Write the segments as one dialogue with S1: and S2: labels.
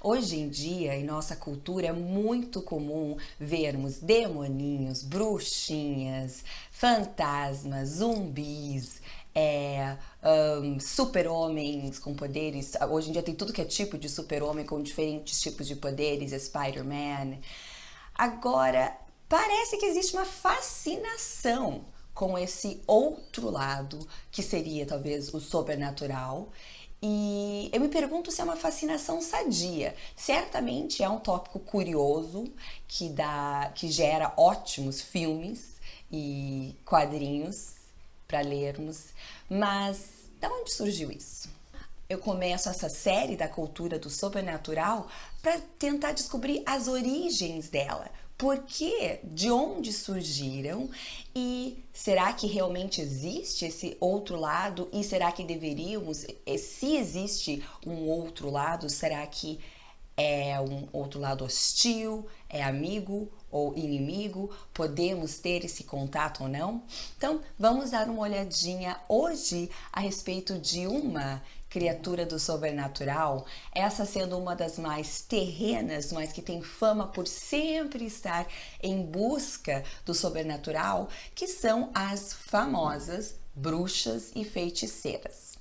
S1: Hoje em dia, em nossa cultura, é muito comum vermos demoninhos, bruxinhas, fantasmas, zumbis, super-homens com poderes. Hoje em dia tem tudo que é tipo de super-homem com diferentes tipos de poderes, Spider-Man. Agora, parece que existe uma fascinação com esse outro lado, que seria talvez o sobrenatural. E eu me pergunto se é uma fascinação sadia. Certamente é um tópico curioso que gera ótimos filmes e quadrinhos para lermos, mas de onde surgiu isso? Eu começo essa série da cultura do sobrenatural para tentar descobrir as origens dela. Por quê? De onde surgiram? E será que realmente existe esse outro lado? E será que deveríamos, se existe um outro lado, será que é um outro lado hostil, é amigo ou inimigo? Podemos ter esse contato ou não? Então, vamos dar uma olhadinha hoje a respeito de uma criatura do sobrenatural, essa sendo uma das mais terrenas, mas que tem fama por sempre estar em busca do sobrenatural, que são as famosas bruxas e feiticeiras.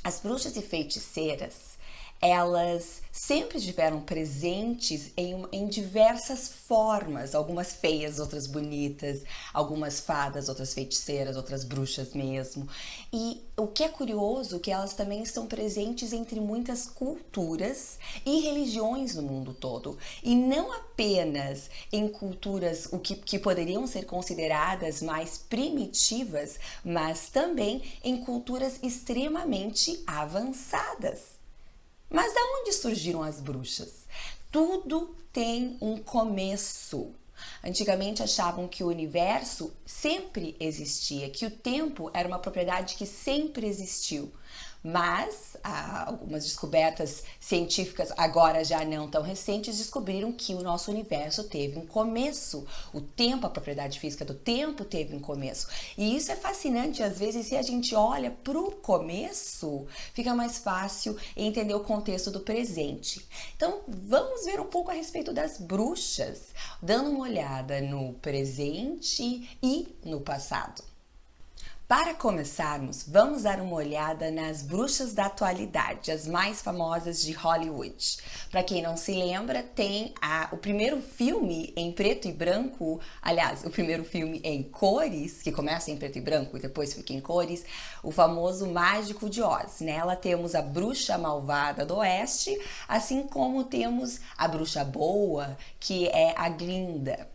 S1: As bruxas e feiticeiras, elas sempre estiveram presentes em diversas formas, algumas feias, outras bonitas, algumas fadas, outras feiticeiras, outras bruxas mesmo. E o que é curioso é que elas também estão presentes entre muitas culturas e religiões no mundo todo. E não apenas em culturas que poderiam ser consideradas mais primitivas, mas também em culturas extremamente avançadas. Mas de onde surgiram as bruxas? Tudo tem um começo. Antigamente achavam que o universo sempre existia, que o tempo era uma propriedade que sempre existiu. Mas algumas descobertas científicas, agora já não tão recentes, descobriram que o nosso universo teve um começo. O tempo, a propriedade física do tempo teve um começo. E isso é fascinante, às vezes, se a gente olha para o começo, fica mais fácil entender o contexto do presente. Então, vamos ver um pouco a respeito das bruxas, dando uma olhada no presente e no passado. Para começarmos, vamos dar uma olhada nas bruxas da atualidade, as mais famosas de Hollywood. Para quem não se lembra, tem o primeiro filme em preto e branco, aliás, o primeiro filme em cores, que começa em preto e branco e depois fica em cores, o famoso Mágico de Oz. Nela temos a bruxa malvada do oeste, assim como temos a bruxa boa, que é a Glinda.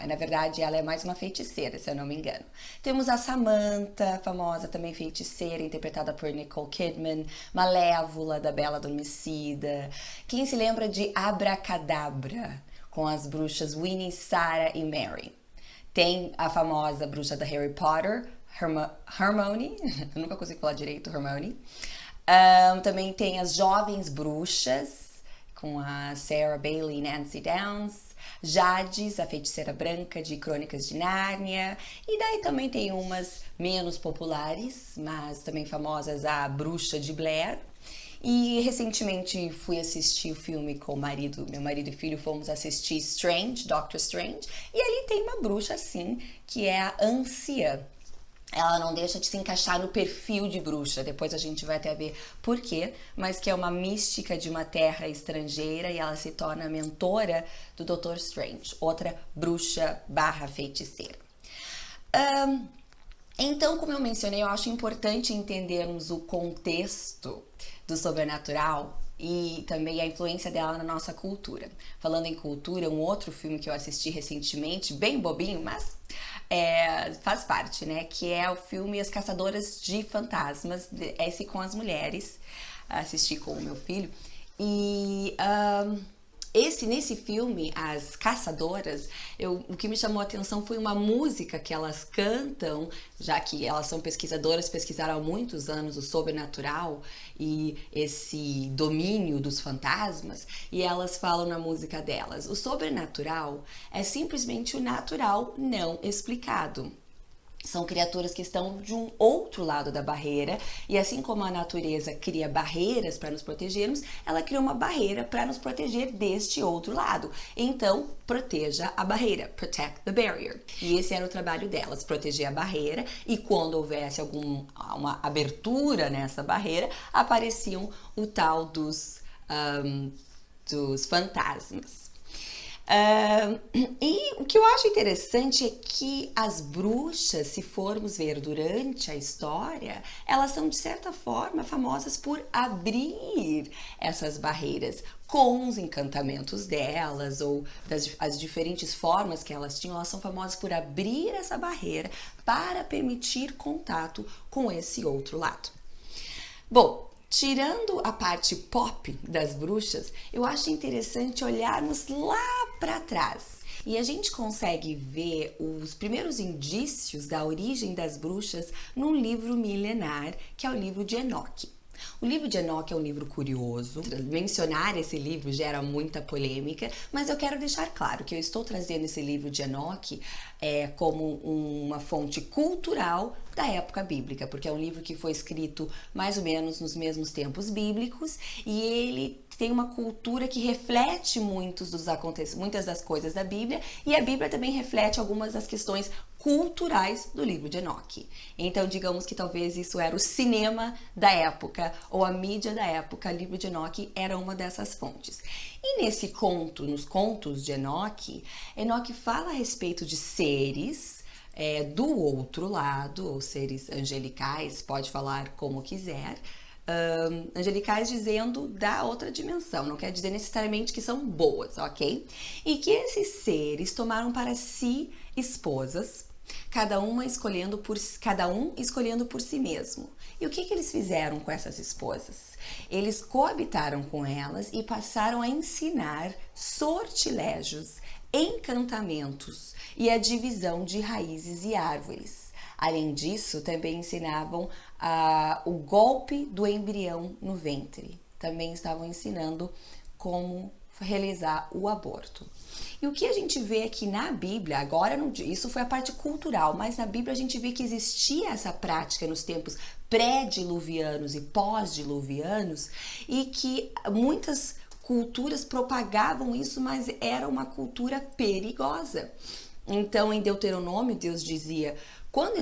S1: Na verdade, ela é mais uma feiticeira, se eu não me engano. Temos a Samantha, famosa também feiticeira, interpretada por Nicole Kidman. Malévola, da Bela Adormecida. Quem se lembra de Abracadabra, com as bruxas Winnie, Sarah e Mary? Tem a famosa bruxa da Harry Potter, Hermione. Eu nunca consigo falar direito, Hermione. Também tem as jovens bruxas, com a Sarah Bailey e Nancy Downs. Jades, a feiticeira branca de Crônicas de Nárnia. E daí também tem umas menos populares, mas também famosas, a Bruxa de Blair. E recentemente fui assistir o filme com o meu marido e filho, fomos assistir Doctor Strange. E ali tem uma bruxa assim, que é a Anciã. Ela não deixa de se encaixar no perfil de bruxa, depois a gente vai até ver por quê, mas que é uma mística de uma terra estrangeira e ela se torna mentora do Dr. Strange, outra bruxa barra feiticeira. Então, como eu mencionei, eu acho importante entendermos o contexto do sobrenatural e também a influência dela na nossa cultura. Falando em cultura, um outro filme que eu assisti recentemente, bem bobinho, mas faz parte, né? Que é o filme As Caçadoras de Fantasmas, esse com as mulheres. Assisti com o meu filho. E nesse filme, As Caçadoras, o que me chamou a atenção foi uma música que elas cantam, já que elas são pesquisadoras, pesquisaram há muitos anos o sobrenatural e esse domínio dos fantasmas, e elas falam na música delas: o sobrenatural é simplesmente o natural não explicado. São criaturas que estão de um outro lado da barreira, e assim como a natureza cria barreiras para nos protegermos, ela cria uma barreira para nos proteger deste outro lado. Então, proteja a barreira, protect the barrier. E esse era o trabalho delas, proteger a barreira, e quando houvesse uma abertura nessa barreira, apareciam o tal dos fantasmas. E o que eu acho interessante é que as bruxas, se formos ver durante a história, elas são de certa forma famosas por abrir essas barreiras com os encantamentos delas, ou as diferentes formas que elas tinham. Elas são famosas por abrir essa barreira para permitir contato com esse outro lado. Bom, tirando a parte pop das bruxas, eu acho interessante olharmos lá para trás. E a gente consegue ver os primeiros indícios da origem das bruxas num livro milenar, que é o livro de Enoque. O livro de Enoque é um livro curioso. Mencionar esse livro gera muita polêmica, mas eu quero deixar claro que eu estou trazendo esse livro de Enoque como uma fonte cultural da época bíblica, porque é um livro que foi escrito mais ou menos nos mesmos tempos bíblicos, e ele tem uma cultura que reflete muitas das coisas da Bíblia, e a Bíblia também reflete algumas das questões culturais do livro de Enoque. Então, digamos que talvez isso era o cinema da época, ou a mídia da época. O livro de Enoque era uma dessas fontes. E nesse conto, nos contos de Enoque, Enoque fala a respeito de seres do outro lado, ou seres angelicais, pode falar como quiser, angelicais dizendo da outra dimensão, não quer dizer necessariamente que são boas, ok? E que esses seres tomaram para si esposas, cada um escolhendo por si mesmo. E o que eles fizeram com essas esposas? Eles coabitaram com elas e passaram a ensinar sortilégios, encantamentos e a divisão de raízes e árvores. Além disso, também ensinavam o golpe do embrião no ventre. Também estavam ensinando como realizar o aborto. E o que a gente vê aqui na Bíblia, agora isso foi a parte cultural, mas na Bíblia a gente vê que existia essa prática nos tempos pré-diluvianos e pós-diluvianos, e que muitas culturas propagavam isso, mas era uma cultura perigosa. Então, em Deuteronômio, Deus dizia, quando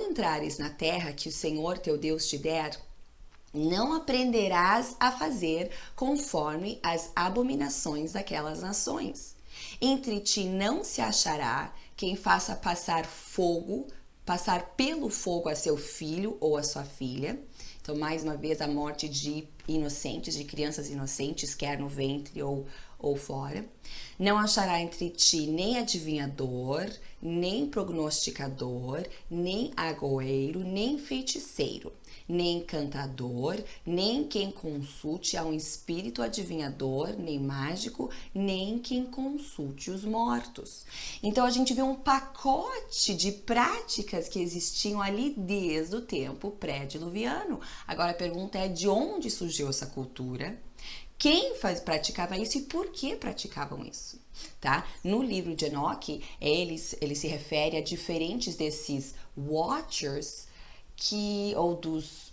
S1: entrares na terra que o Senhor teu Deus te der, não aprenderás a fazer conforme as abominações daquelas nações. Entre ti não se achará quem faça passar pelo fogo a seu filho ou a sua filha. Então, mais uma vez, a morte de inocentes, de crianças inocentes, quer no ventre ou fora. Não achará entre ti nem adivinhador, nem prognosticador, nem agoeiro, nem feiticeiro, nem encantador, nem quem consulte a um espírito adivinhador, nem mágico, nem quem consulte os mortos. Então a gente vê um pacote de práticas que existiam ali desde o tempo pré-diluviano. Agora a pergunta é: de onde surgiu essa cultura? Quem praticava isso e por que praticavam isso? Tá? No livro de Enoque, ele se refere a diferentes desses watchers,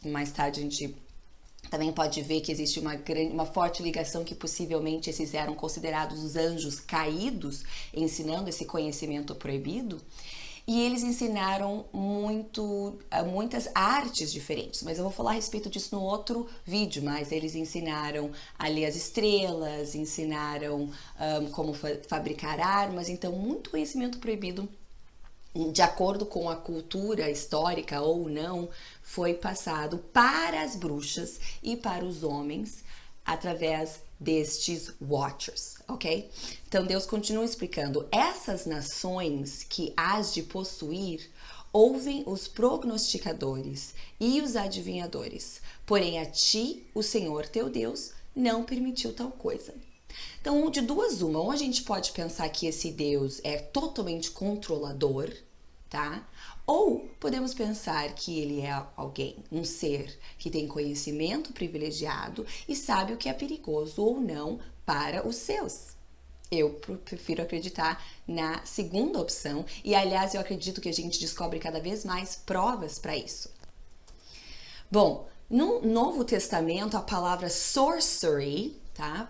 S1: mais tarde a gente também pode ver que existe uma forte ligação que possivelmente esses eram considerados os anjos caídos, ensinando esse conhecimento proibido. E eles ensinaram muitas artes diferentes, mas eu vou falar a respeito disso no outro vídeo. Mas eles ensinaram a ler as estrelas, ensinaram como fabricar armas. Então, muito conhecimento proibido, de acordo com a cultura histórica ou não, foi passado para as bruxas e para os homens através destes watchers, ok? Então Deus continua explicando: essas nações que hás de possuir ouvem os prognosticadores e os adivinhadores, porém a ti, o Senhor teu Deus, não permitiu tal coisa. Então, de duas uma, ou a gente pode pensar que esse Deus é totalmente controlador, tá? Ou podemos pensar que ele é alguém, um ser que tem conhecimento privilegiado e sabe o que é perigoso ou não para os seus. Eu prefiro acreditar na segunda opção e, aliás, eu acredito que a gente descobre cada vez mais provas para isso. Bom, no Novo Testamento, a palavra sorcery, tá?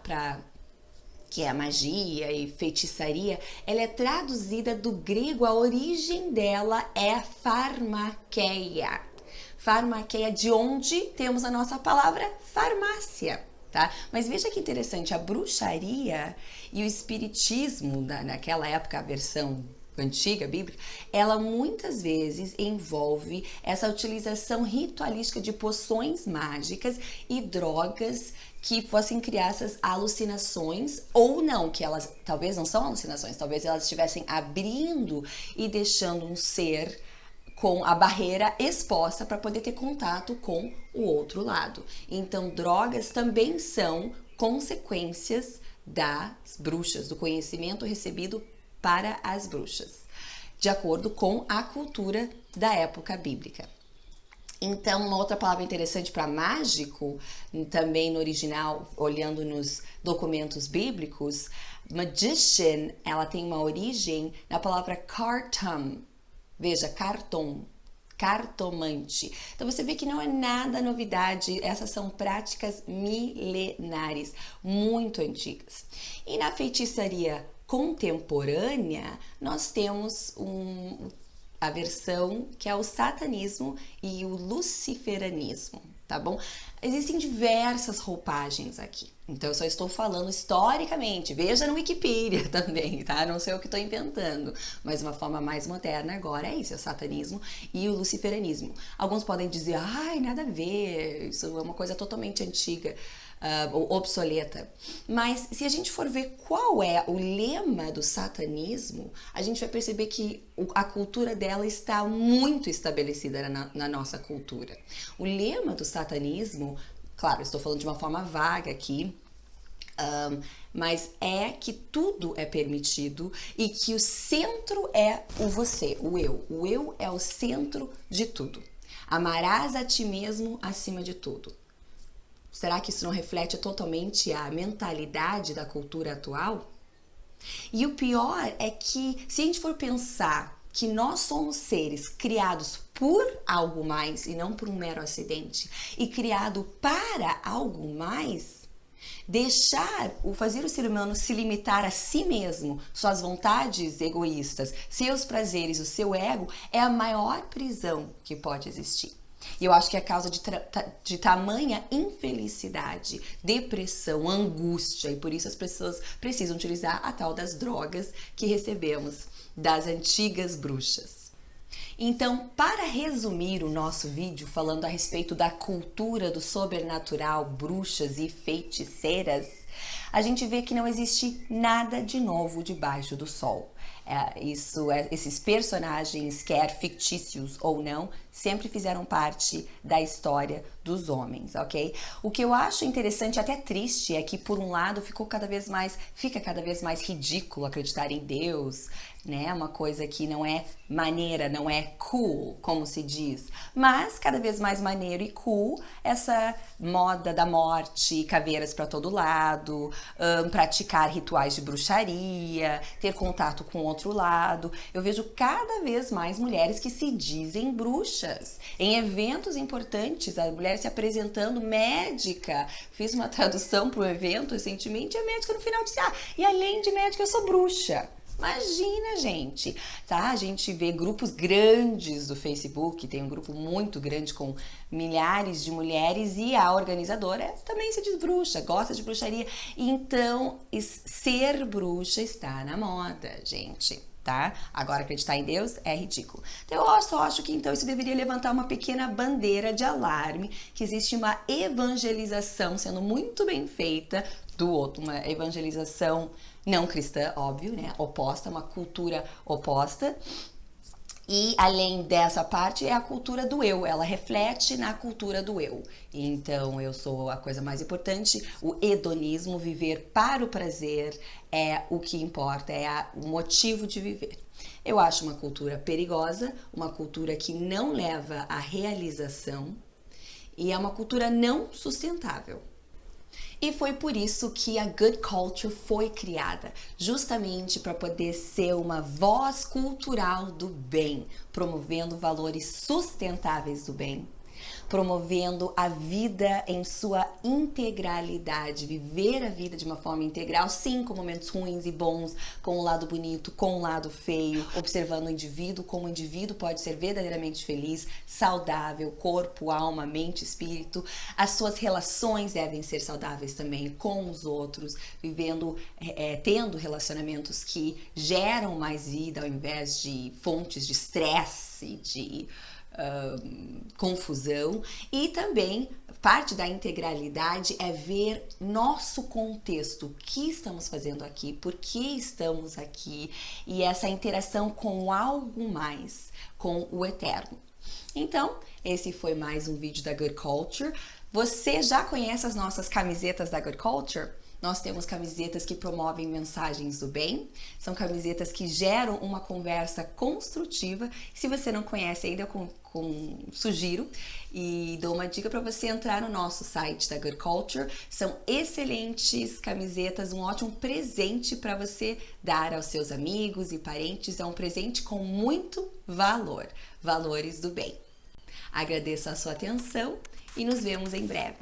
S1: Que é a magia e feitiçaria, ela é traduzida do grego, a origem dela é pharmakeia. Pharmakeia, de onde temos a nossa palavra farmácia, tá? Mas veja que interessante, a bruxaria e o espiritismo, naquela época, a versão antiga, bíblica, ela muitas vezes envolve essa utilização ritualística de poções mágicas e drogas que fossem criar essas alucinações, ou não, que elas talvez não são alucinações, talvez elas estivessem abrindo e deixando um ser com a barreira exposta para poder ter contato com o outro lado. Então, drogas também são consequências das bruxas, do conhecimento recebido para as bruxas, de acordo com a cultura da época bíblica. Então, uma outra palavra interessante para mágico, também no original, olhando nos documentos bíblicos, magician, ela tem uma origem na palavra cartum. Veja, cartom, cartomante. Então você vê que não é nada novidade, essas são práticas milenares, muito antigas. E na feitiçaria contemporânea, nós temos a versão que é o satanismo e o luciferanismo, tá bom? Existem diversas roupagens aqui, então eu só estou falando historicamente, veja no Wikipedia também, tá? Não sei o que estou inventando, mas uma forma mais moderna agora é isso, é o satanismo e o luciferanismo. Alguns podem dizer, ai, nada a ver, isso é uma coisa totalmente antiga, obsoleta. Mas se a gente for ver qual é o lema do satanismo, a gente vai perceber que a cultura dela está muito estabelecida na nossa cultura. O lema do satanismo, claro, estou falando de uma forma vaga aqui, mas é que tudo é permitido e que o centro é o você, o eu. O eu é o centro de tudo. Amarás a ti mesmo acima de tudo. Será que isso não reflete totalmente a mentalidade da cultura atual? E o pior é que, se a gente for pensar que nós somos seres criados por algo mais e não por um mero acidente, e criado para algo mais, fazer o ser humano se limitar a si mesmo, suas vontades egoístas, seus prazeres, o seu ego, é a maior prisão que pode existir. E eu acho que é causa de tamanha infelicidade, depressão, angústia, e por isso as pessoas precisam utilizar a tal das drogas que recebemos das antigas bruxas. Então, para resumir o nosso vídeo falando a respeito da cultura do sobrenatural, bruxas e feiticeiras, a gente vê que não existe nada de novo debaixo do sol. Esses personagens, quer fictícios ou não, sempre fizeram parte da história dos homens, ok? O que eu acho interessante, até triste, é que por um lado fica cada vez mais ridículo acreditar em Deus, né? Uma coisa que não é maneira, não é cool, como se diz, mas cada vez mais maneiro e cool essa moda da morte, caveiras para todo lado, praticar rituais de bruxaria, ter contato com o outro lado. Eu vejo cada vez mais mulheres que se dizem bruxas. Em eventos importantes, a mulher se apresentando médica. Fiz uma tradução para um evento recentemente e a médica no final disse, e além de médica eu sou bruxa. Imagina, gente, tá? A gente vê grupos grandes do Facebook, tem um grupo muito grande com milhares de mulheres e a organizadora também se diz bruxa, gosta de bruxaria. Então, ser bruxa está na moda, gente, tá? Agora, acreditar em Deus é ridículo. Então, eu só acho que então isso deveria levantar uma pequena bandeira de alarme, que existe uma evangelização sendo muito bem feita do outro, uma evangelização não cristã, óbvio, né? Oposta, uma cultura oposta. E além dessa parte é a cultura do eu, ela reflete na cultura do eu. Então eu sou a coisa mais importante, o hedonismo, viver para o prazer é o que importa, é o motivo de viver. Eu acho uma cultura perigosa, uma cultura que não leva à realização e é uma cultura não sustentável. E foi por isso que a Good Culture foi criada, justamente para poder ser uma voz cultural do bem, promovendo valores sustentáveis do bem, promovendo a vida em sua integralidade, viver a vida de uma forma integral, sim, com momentos ruins e bons, com o lado bonito, com o lado feio, observando o indivíduo, como o indivíduo pode ser verdadeiramente feliz, saudável, corpo, alma, mente, espírito. As suas relações devem ser saudáveis também com os outros, vivendo, tendo relacionamentos que geram mais vida ao invés de fontes de estresse, de confusão. E também parte da integralidade é ver nosso contexto, o que estamos fazendo aqui, por que estamos aqui, e essa interação com algo mais, com o eterno. Então, esse foi mais um vídeo da Good Culture. Você já conhece as nossas camisetas da Good Culture? Nós temos camisetas que promovem mensagens do bem, são camisetas que geram uma conversa construtiva. Se você não conhece ainda, sugiro e dou uma dica para você entrar no nosso site da Good Culture. São excelentes camisetas, um ótimo presente para você dar aos seus amigos e parentes. É um presente com muito valor, valores do bem. Agradeço a sua atenção e nos vemos em breve.